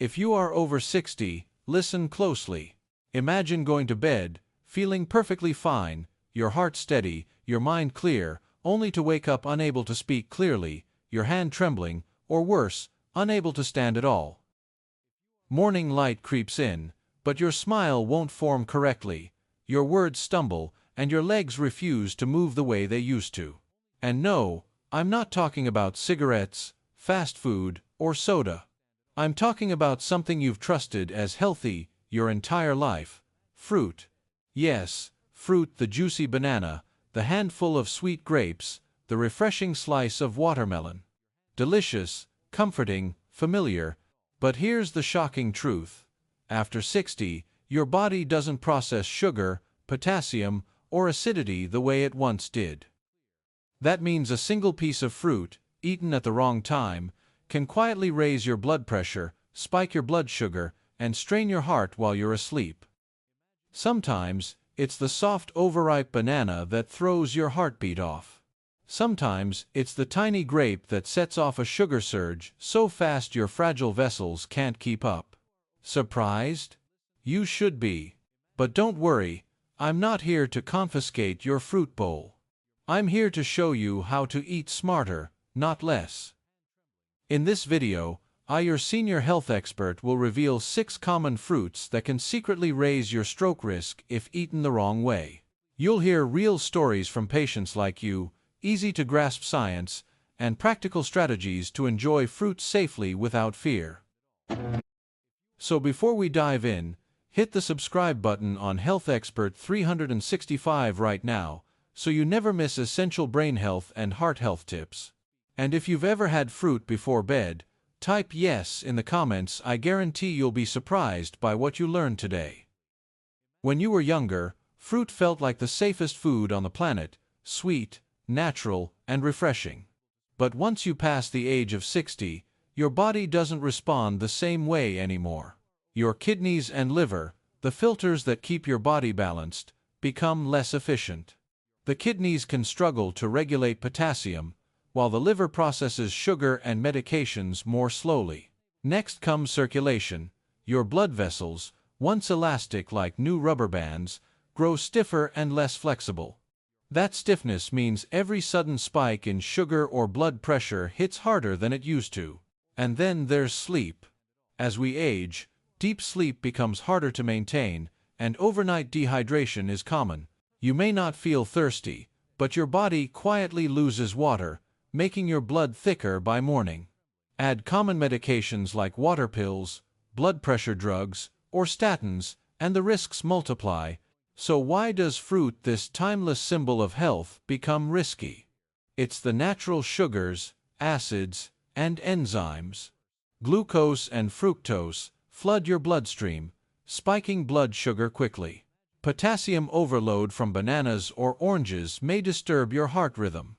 If you are over 60, listen closely. Imagine going to bed, feeling perfectly fine, your heart steady, your mind clear, only to wake up unable to speak clearly, your hand trembling, or worse, unable to stand at all. Morning light creeps in, but your smile won't form correctly, your words stumble, and your legs refuse to move the way they used to. And no, I'm not talking about cigarettes, fast food, or soda. I'm talking about something you've trusted as healthy your entire life: fruit. Yes, fruit, the juicy banana, the handful of sweet grapes, the refreshing slice of watermelon. Delicious, comforting, familiar, but here's the shocking truth. After 60, your body doesn't process sugar, potassium, or acidity the way it once did. That means a single piece of fruit, eaten at the wrong time, can quietly raise your blood pressure, spike your blood sugar, and strain your heart while you're asleep. Sometimes, it's the soft overripe banana that throws your heartbeat off. Sometimes, it's the tiny grape that sets off a sugar surge so fast your fragile vessels can't keep up. Surprised? You should be. But don't worry, I'm not here to confiscate your fruit bowl. I'm here to show you how to eat smarter, not less. In this video, I, your senior health expert, will reveal 6 common fruits that can secretly raise your stroke risk if eaten the wrong way. You'll hear real stories from patients like you, easy-to-grasp science, and practical strategies to enjoy fruit safely without fear. So before we dive in, hit the subscribe button on Health Expert 365 right now, so you never miss essential brain health and heart health tips. And if you've ever had fruit before bed, type yes in the comments. I guarantee you'll be surprised by what you learned today. When you were younger, fruit felt like the safest food on the planet: sweet, natural, and refreshing. But once you pass the age of 60, your body doesn't respond the same way anymore. Your kidneys and liver, the filters that keep your body balanced, become less efficient. The kidneys can struggle to regulate potassium, while the liver processes sugar and medications more slowly. Next comes circulation. Your blood vessels, once elastic like new rubber bands, grow stiffer and less flexible. That stiffness means every sudden spike in sugar or blood pressure hits harder than it used to. And then there's sleep. As we age, deep sleep becomes harder to maintain, and overnight dehydration is common. You may not feel thirsty, but your body quietly loses water, making your blood thicker by morning. Add common medications like water pills, blood pressure drugs, or statins, and the risks multiply. So why does fruit, this timeless symbol of health, become risky? It's the natural sugars, acids, and enzymes. Glucose and fructose flood your bloodstream, spiking blood sugar quickly. Potassium overload from bananas or oranges may disturb your heart rhythm.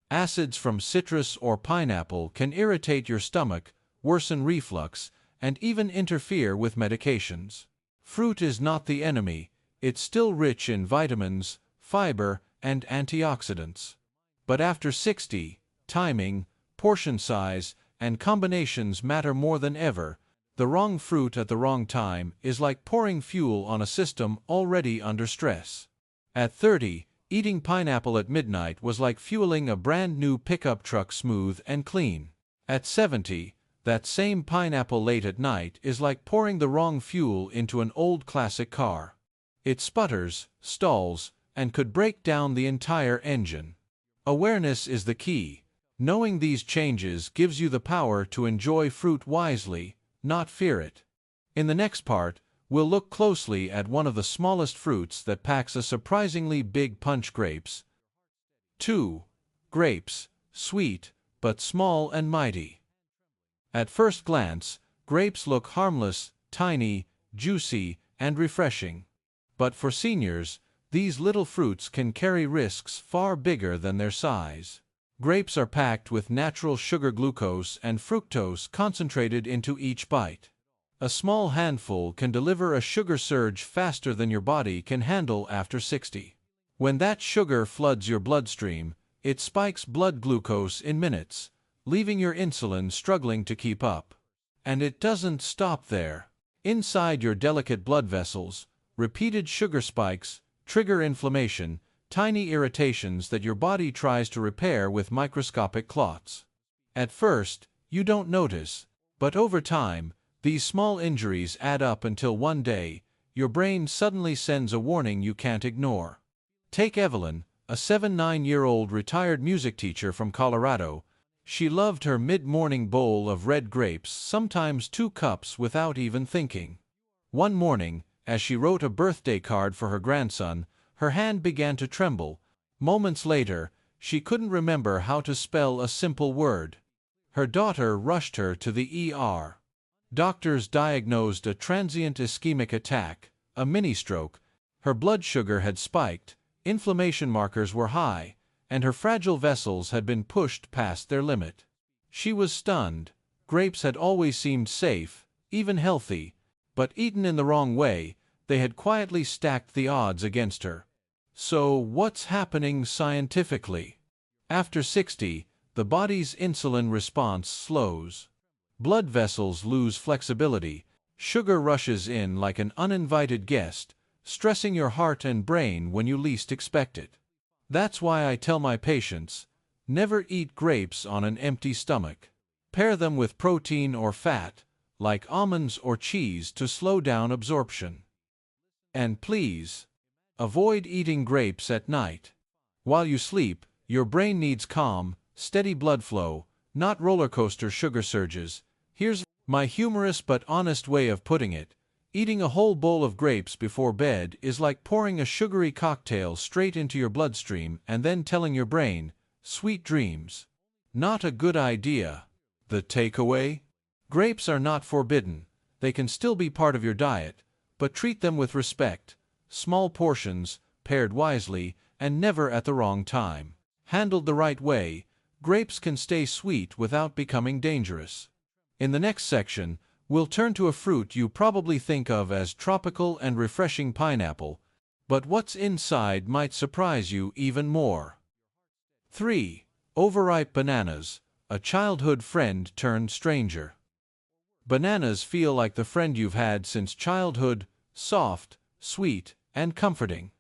Acids from citrus or pineapple can irritate your stomach, worsen reflux, and even interfere with medications. Fruit is not the enemy. It's still rich in vitamins, fiber, and antioxidants. But after 60, timing, portion size, and combinations matter more than ever. The wrong fruit at the wrong time is like pouring fuel on a system already under stress. At 30, eating pineapple at midnight was like fueling a brand new pickup truck smooth and clean. At 70, that same pineapple late at night is like pouring the wrong fuel into an old classic car. It sputters, stalls, and could break down the entire engine. Awareness is the key. Knowing these changes gives you the power to enjoy fruit wisely, not fear it. In the next part, we'll look closely at one of the smallest fruits that packs a surprisingly big punch: grapes. 2. Grapes, sweet, but small and mighty. At first glance, grapes look harmless, tiny, juicy, and refreshing. But for seniors, these little fruits can carry risks far bigger than their size. Grapes are packed with natural sugar, glucose and fructose concentrated into each bite. A small handful can deliver a sugar surge faster than your body can handle after 60. When that sugar floods your bloodstream, it spikes blood glucose in minutes, leaving your insulin struggling to keep up. And it doesn't stop there. Inside your delicate blood vessels, repeated sugar spikes trigger inflammation, tiny irritations that your body tries to repair with microscopic clots. At first, you don't notice, but over time, these small injuries add up until one day, your brain suddenly sends a warning you can't ignore. Take Evelyn, a 79-year-old retired music teacher from Colorado. She loved her mid-morning bowl of red grapes, sometimes 2 cups without even thinking. One morning, as she wrote a birthday card for her grandson, her hand began to tremble. Moments later, she couldn't remember how to spell a simple word. Her daughter rushed her to the ER. Doctors diagnosed a transient ischemic attack, a mini-stroke. Her blood sugar had spiked, inflammation markers were high, and her fragile vessels had been pushed past their limit. She was stunned. Grapes had always seemed safe, even healthy, but eaten in the wrong way, they had quietly stacked the odds against her. So, what's happening scientifically? After 60, the body's insulin response slows. Blood vessels lose flexibility, sugar rushes in like an uninvited guest, stressing your heart and brain when you least expect it. That's why I tell my patients, never eat grapes on an empty stomach. Pair them with protein or fat, like almonds or cheese, to slow down absorption. And please, avoid eating grapes at night. While you sleep, your brain needs calm, steady blood flow, not roller coaster sugar surges. Here's my humorous but honest way of putting it. Eating a whole bowl of grapes before bed is like pouring a sugary cocktail straight into your bloodstream and then telling your brain, "Sweet dreams." Not a good idea. The takeaway? Grapes are not forbidden. They can still be part of your diet, but treat them with respect. Small portions, paired wisely, and never at the wrong time. Handled the right way, grapes can stay sweet without becoming dangerous. In the next section, we'll turn to a fruit you probably think of as tropical and refreshing, pineapple, but what's inside might surprise you even more. 3. Overripe bananas, a childhood friend turned stranger. Bananas feel like the friend you've had since childhood, soft, sweet, and comforting.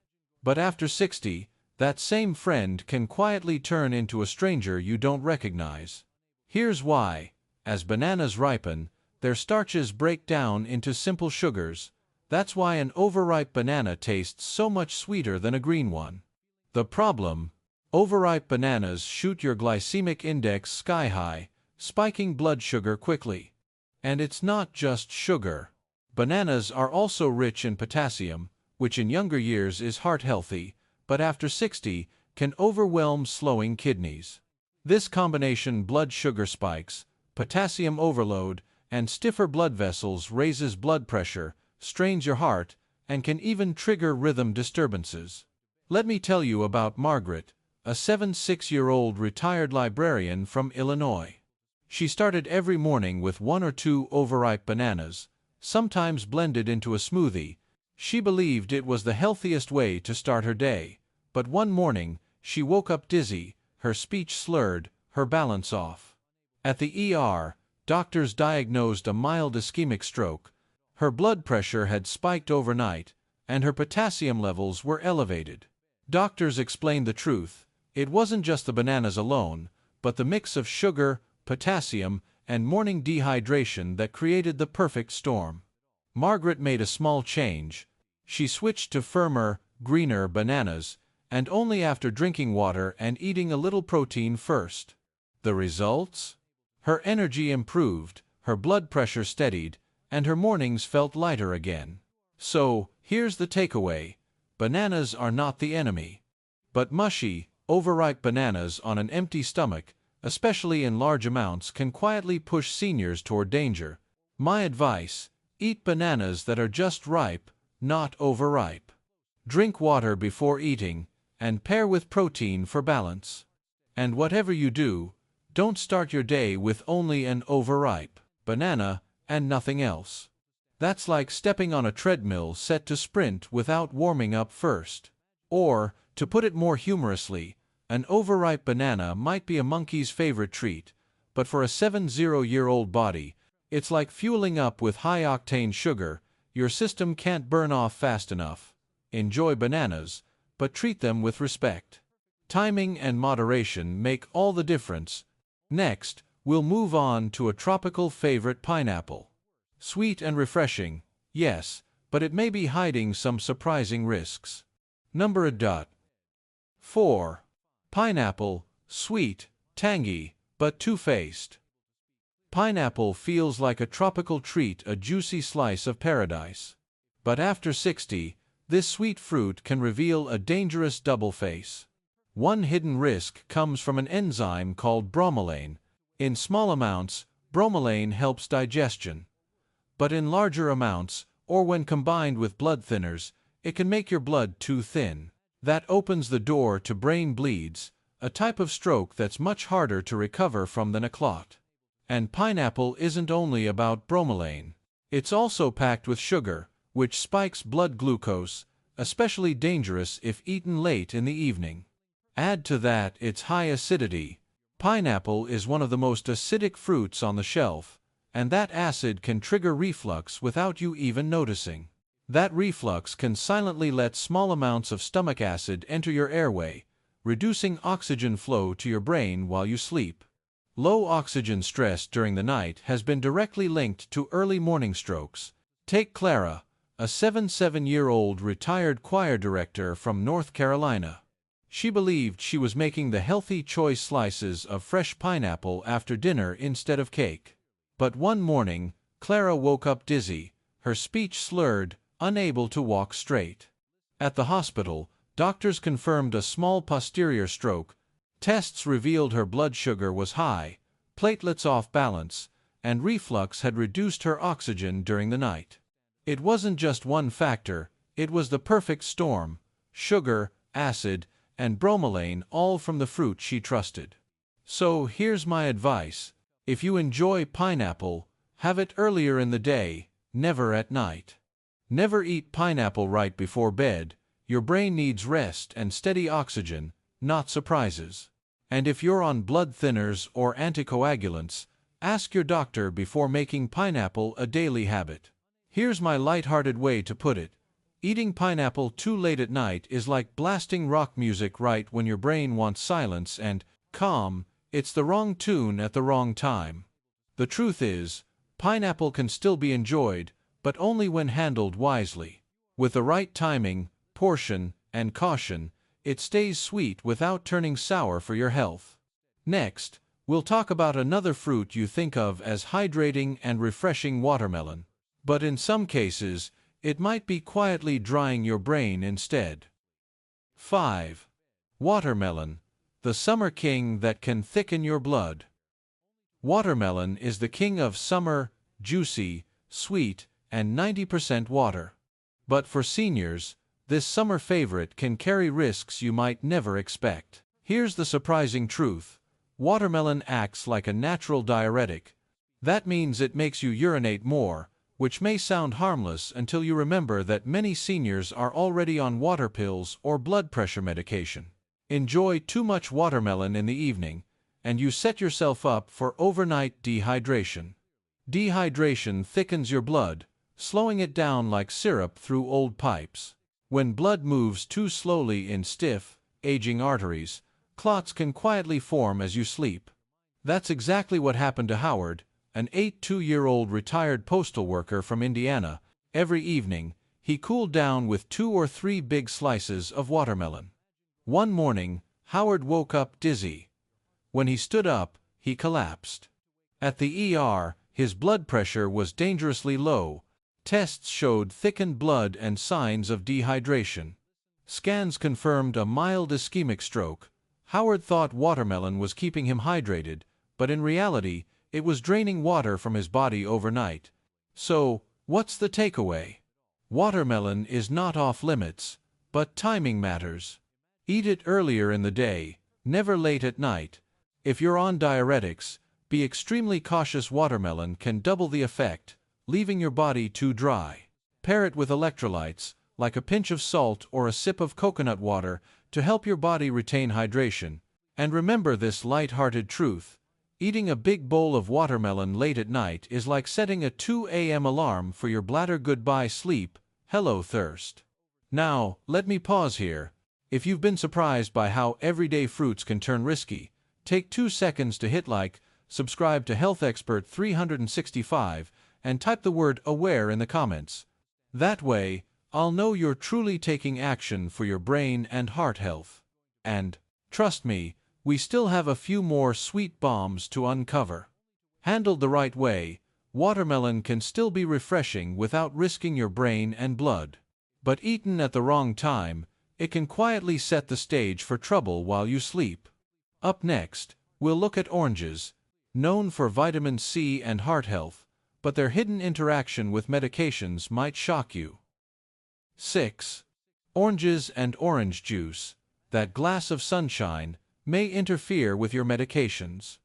But after 60, that same friend can quietly turn into a stranger you don't recognize. Here's why. As bananas ripen, their starches break down into simple sugars. That's why an overripe banana tastes so much sweeter than a green one. The problem? Overripe bananas shoot your glycemic index sky high, spiking blood sugar quickly. And it's not just sugar. Bananas are also rich in potassium, which in younger years is heart healthy, but after 60 can overwhelm slowing kidneys. This combination, blood sugar spikes, potassium overload, and stiffer blood vessels, raises blood pressure, strains your heart, and can even trigger rhythm disturbances. Let me tell you about Margaret, a 76-year-old retired librarian from Illinois. She started every morning with 1 or 2 overripe bananas, sometimes blended into a smoothie. She believed it was the healthiest way to start her day. But one morning, she woke up dizzy, her speech slurred, her balance off. At the ER, doctors diagnosed a mild ischemic stroke. Her blood pressure had spiked overnight, and her potassium levels were elevated. Doctors explained the truth. It wasn't just the bananas alone, but the mix of sugar, potassium, and morning dehydration that created the perfect storm. Margaret made a small change. She switched to firmer, greener bananas, and only after drinking water and eating a little protein first. The results? Her energy improved, her blood pressure steadied, and her mornings felt lighter again. So, here's the takeaway. Bananas are not the enemy. But mushy, overripe bananas on an empty stomach, especially in large amounts, can quietly push seniors toward danger. My advice: eat bananas that are just ripe, not overripe. Drink water before eating, and pair with protein for balance. And whatever you do, don't start your day with only an overripe banana and nothing else. That's like stepping on a treadmill set to sprint without warming up first. Or, to put it more humorously, an overripe banana might be a monkey's favorite treat, but for a 70-year-old body, It's like fueling up with high-octane sugar. Your system can't burn off fast enough. Enjoy bananas, but treat them with respect. Timing and moderation make all the difference. Next, we'll move on to a tropical favorite, pineapple. Sweet and refreshing, yes, but it may be hiding some surprising risks. Number 4. Pineapple, sweet, tangy, but two-faced. Pineapple feels like a tropical treat, a juicy slice of paradise. But after 60, this sweet fruit can reveal a dangerous double face. One hidden risk comes from an enzyme called bromelain. In small amounts, bromelain helps digestion. But in larger amounts, or when combined with blood thinners, it can make your blood too thin. That opens the door to brain bleeds, a type of stroke that's much harder to recover from than a clot. And pineapple isn't only about bromelain. It's also packed with sugar, which spikes blood glucose, especially dangerous if eaten late in the evening. Add to that its high acidity. Pineapple is one of the most acidic fruits on the shelf, and that acid can trigger reflux without you even noticing. That reflux can silently let small amounts of stomach acid enter your airway, reducing oxygen flow to your brain while you sleep. Low oxygen stress during the night has been directly linked to early morning strokes. Take Clara, a 77-year-old retired choir director from North Carolina. She believed she was making the healthy choice slices of fresh pineapple after dinner instead of cake. But one morning, Clara woke up dizzy, her speech slurred, unable to walk straight. At the hospital, doctors confirmed a small posterior stroke. Tests revealed her blood sugar was high, platelets off balance, and reflux had reduced her oxygen during the night. It wasn't just one factor, it was the perfect storm: sugar, acid, and bromelain, all from the fruit she trusted. So here's my advice: if you enjoy pineapple, have it earlier in the day, never at night. Never eat pineapple right before bed. Your brain needs rest and steady oxygen, not surprises. And if you're on blood thinners or anticoagulants, ask your doctor before making pineapple a daily habit. Here's my lighthearted way to put it: eating pineapple too late at night is like blasting rock music right when your brain wants silence and calm. It's the wrong tune at the wrong time. The truth is, pineapple can still be enjoyed, but only when handled wisely. With the right timing, portion, and caution, it stays sweet without turning sour for your health. Next, we'll talk about another fruit you think of as hydrating and refreshing: watermelon. But in some cases, it might be quietly drying your brain instead. 5. Watermelon, the summer king that can thicken your blood. Watermelon is the king of summer: juicy, sweet, and 90% water. But for seniors, this summer favorite can carry risks you might never expect. Here's the surprising truth: watermelon acts like a natural diuretic. That means it makes you urinate more, which may sound harmless until you remember that many seniors are already on water pills or blood pressure medication. Enjoy too much watermelon in the evening, and you set yourself up for overnight dehydration. Dehydration thickens your blood, slowing it down like syrup through old pipes. When blood moves too slowly in stiff, aging arteries, clots can quietly form as you sleep. That's exactly what happened to Howard, an 82-year-old retired postal worker from Indiana. Every evening, he cooled down with 2 or 3 big slices of watermelon. One morning, Howard woke up dizzy. When he stood up, he collapsed. At the ER, his blood pressure was dangerously low. Tests showed thickened blood and signs of dehydration. Scans confirmed a mild ischemic stroke. Howard thought watermelon was keeping him hydrated, but in reality, it was draining water from his body overnight. So, what's the takeaway? Watermelon is not off limits, but timing matters. Eat it earlier in the day, never late at night. If you're on diuretics, be extremely cautious. Watermelon can double the effect, leaving your body too dry. Pair it with electrolytes, like a pinch of salt or a sip of coconut water, to help your body retain hydration. And remember this light-hearted truth: Eating a big bowl of watermelon late at night is like setting a 2 a.m. alarm for your bladder. Goodbye sleep, hello thirst. Now, let me pause here. If you've been surprised by how everyday fruits can turn risky, take 2 seconds to hit like, subscribe to Health Expert 365, and type the word AWARE in the comments. That way, I'll know you're truly taking action for your brain and heart health. And, trust me, we still have a few more sweet bombs to uncover. Handled the right way, watermelon can still be refreshing without risking your brain and blood. But eaten at the wrong time, it can quietly set the stage for trouble while you sleep. Up next, we'll look at oranges, known for vitamin C and heart health, but their hidden interaction with medications might shock you. 6. Oranges and orange juice, that glass of sunshine, may interfere with your medications.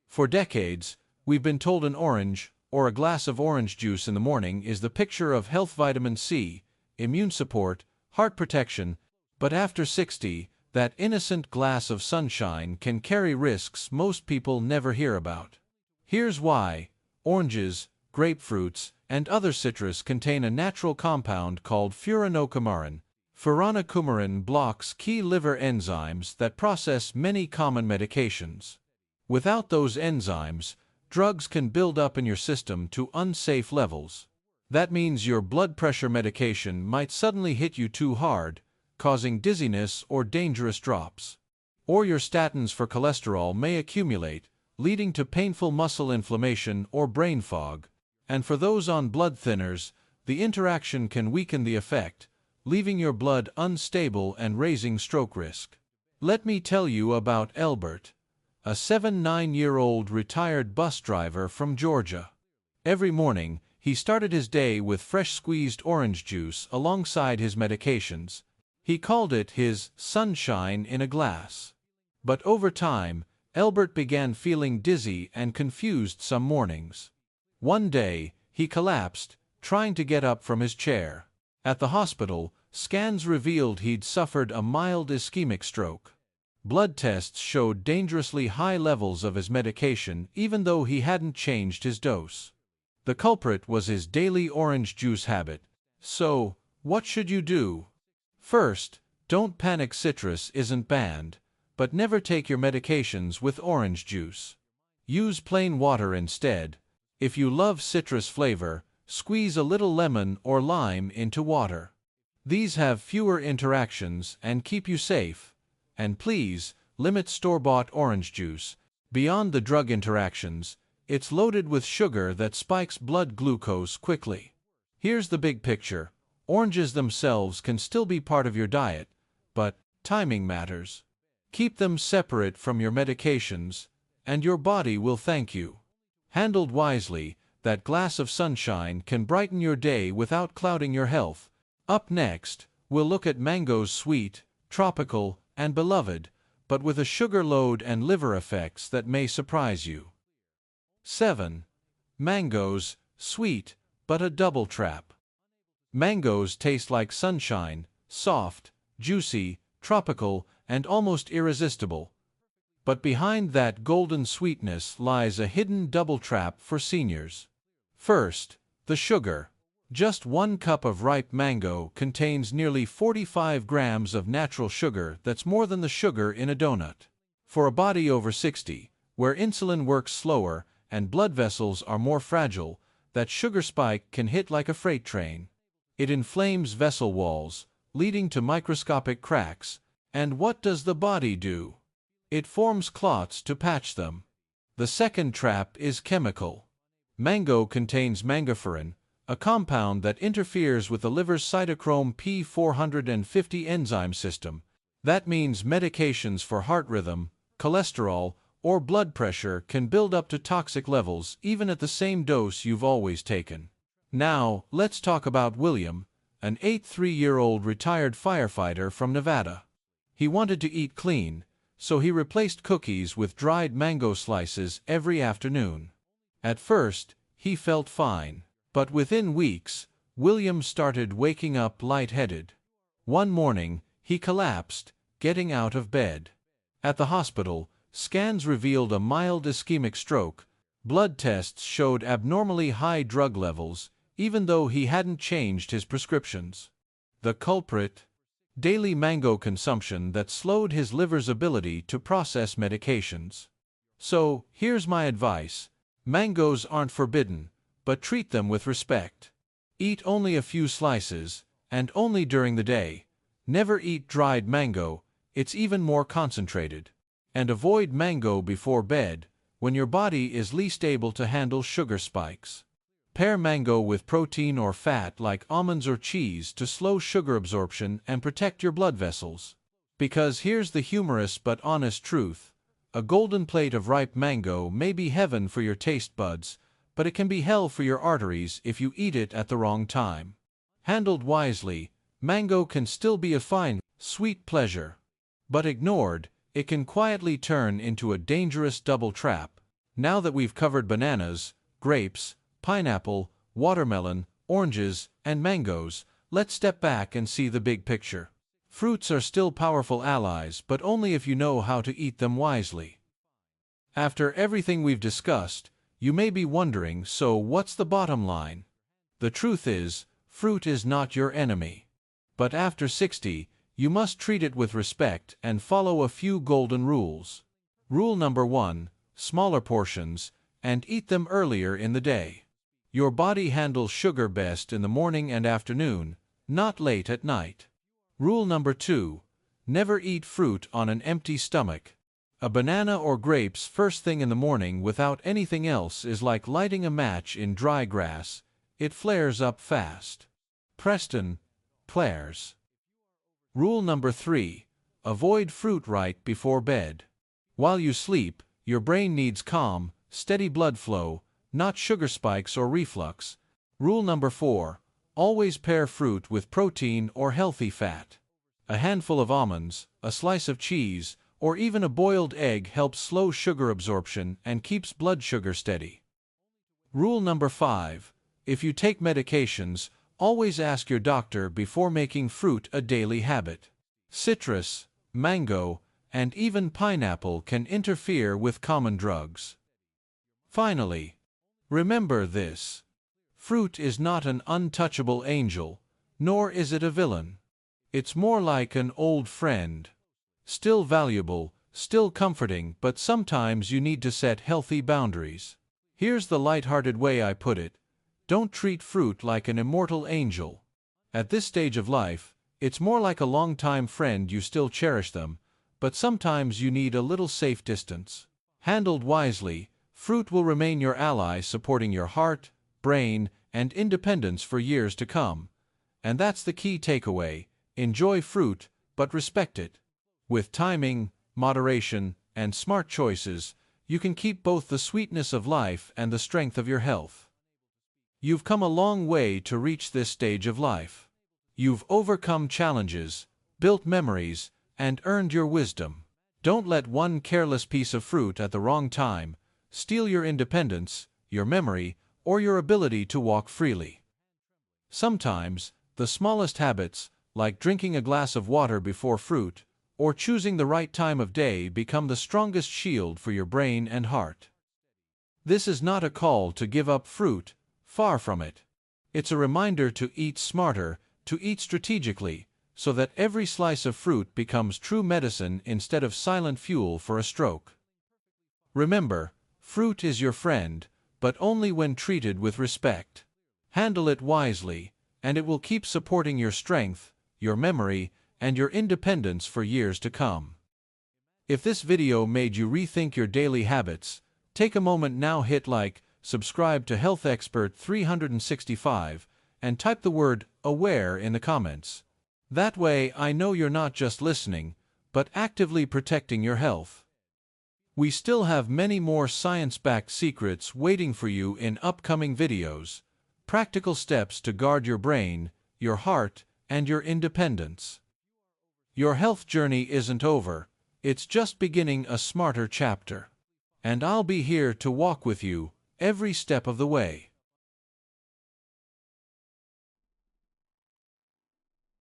For decades, we've been told an orange, or a glass of orange juice in the morning is the picture of health. Vitamin C, immune support, heart protection, but after 60, that innocent glass of sunshine can carry risks most people never hear about. Here's why. Oranges, grapefruits, and other citrus contain a natural compound called furanocoumarin. Furanocoumarin blocks key liver enzymes that process many common medications. Without those enzymes, drugs can build up in your system to unsafe levels. That means your blood pressure medication might suddenly hit you too hard, causing dizziness or dangerous drops. Or your statins for cholesterol may accumulate, leading to painful muscle inflammation or brain fog. And for those on blood thinners, the interaction can weaken the effect, leaving your blood unstable and raising stroke risk. Let me tell you about Albert, a 79-year-old retired bus driver from Georgia. Every morning, he started his day with fresh squeezed orange juice alongside his medications. He called it his sunshine in a glass. But over time, Albert began feeling dizzy and confused some mornings. One day, he collapsed, trying to get up from his chair. At the hospital, scans revealed he'd suffered a mild ischemic stroke. Blood tests showed dangerously high levels of his medication even though he hadn't changed his dose. The culprit was his daily orange juice habit. So, what should you do? First, don't panic. Citrus isn't banned, but never take your medications with orange juice. Use plain water instead. If you love citrus flavor, squeeze a little lemon or lime into water. These have fewer interactions and keep you safe. And please, limit store-bought orange juice. Beyond the drug interactions, it's loaded with sugar that spikes blood glucose quickly. Here's the big picture. Oranges themselves can still be part of your diet, but timing matters. Keep them separate from your medications, and your body will thank you. Handled wisely, that glass of sunshine can brighten your day without clouding your health. Up next, we'll look at mangoes, sweet, tropical, and beloved, but with a sugar load and liver effects that may surprise you. 7. Mangoes, sweet, but a double trap. Mangoes taste like sunshine, soft, juicy, tropical, and almost irresistible. But behind that golden sweetness lies a hidden double trap for seniors. First, the sugar. Just 1 cup of ripe mango contains nearly 45 grams of natural sugar. That's more than the sugar in a donut. For a body over 60, where insulin works slower and blood vessels are more fragile, that sugar spike can hit like a freight train. It inflames vessel walls, leading to microscopic cracks. And what does the body do? It forms clots to patch them. The second trap is chemical. Mango contains mangofurin, a compound that interferes with the liver's cytochrome P450 enzyme system. That means medications for heart rhythm, cholesterol, or blood pressure can build up to toxic levels even at the same dose you've always taken. Now, let's talk about William, an 83-year-old retired firefighter from Nevada. He wanted to eat clean, so he replaced cookies with dried mango slices every afternoon. At first, he felt fine, but within weeks, William started waking up lightheaded. One morning, he collapsed, getting out of bed. At the hospital, Scans revealed a mild ischemic stroke. Blood tests showed abnormally high drug levels, even though he hadn't changed his prescriptions. The culprit? Daily mango consumption that slowed his liver's ability to process medications. So, here's my advice. Mangoes aren't forbidden, but treat them with respect. Eat only a few slices, and only during the day. Never eat dried mango, it's even more concentrated. And avoid mango before bed, when your body is least able to handle sugar spikes. Pair mango with protein or fat like almonds or cheese to slow sugar absorption and protect your blood vessels. Because here's the humorous but honest truth. A golden plate of ripe mango may be heaven for your taste buds, but it can be hell for your arteries if you eat it at the wrong time. Handled wisely, mango can still be a fine, sweet pleasure. But ignored, it can quietly turn into a dangerous double trap. Now that we've covered bananas, grapes, pineapple, watermelon, oranges, and mangoes, let's step back and see the big picture. Fruits are still powerful allies, but only if you know how to eat them wisely. After everything we've discussed, you may be wondering, so what's the bottom line? The truth is, fruit is not your enemy. But after 60, you must treat it with respect and follow a few golden rules. Rule number 1, smaller portions, and eat them earlier in the day. Your body handles sugar best in the morning and afternoon, not late at night. Rule number 2, never eat fruit on an empty stomach. A banana or grapes first thing in the morning without anything else is like lighting a match in dry grass. It flares up fast. Preston, Claire's. Rule number 3, avoid fruit right before bed. While you sleep, your brain needs calm, steady blood flow, not sugar spikes or reflux. Rule number 4, always pair fruit with protein or healthy fat. A handful of almonds, a slice of cheese, or even a boiled egg helps slow sugar absorption and keeps blood sugar steady. Rule number 5, if you take medications, always ask your doctor before making fruit a daily habit. Citrus, mango, and even pineapple can interfere with common drugs. Finally, remember this. Fruit is not an untouchable angel, nor is it a villain. It's more like an old friend. Still valuable, still comforting, but sometimes you need to set healthy boundaries. Here's the light-hearted way I put it. Don't treat fruit like an immortal angel. At this stage of life, it's more like a long-time friend. You still cherish them, but sometimes you need a little safe distance. Handled wisely, fruit will remain your ally, supporting your heart, brain, and independence for years to come. And that's the key takeaway. Enjoy fruit, but respect it. With timing, moderation, and smart choices, you can keep both the sweetness of life and the strength of your health. You've come a long way to reach this stage of life. You've overcome challenges, built memories, and earned your wisdom. Don't let one careless piece of fruit at the wrong time steal your independence, your memory, or your ability to walk freely. Sometimes, the smallest habits, like drinking a glass of water before fruit, or choosing the right time of day, become the strongest shield for your brain and heart. This is not a call to give up fruit, far from it. It's a reminder to eat smarter, to eat strategically, so that every slice of fruit becomes true medicine instead of silent fuel for a stroke. Remember, fruit is your friend, but only when treated with respect. Handle it wisely, and it will keep supporting your strength, your memory, and your independence for years to come. If this video made you rethink your daily habits, take a moment now, hit like, subscribe to Health Expert 365, and type the word AWARE in the comments. That way I know you're not just listening, but actively protecting your health. We still have many more science-backed secrets waiting for you in upcoming videos. Practical steps to guard your brain, your heart, and your independence. Your health journey isn't over, it's just beginning a smarter chapter. And I'll be here to walk with you every step of the way.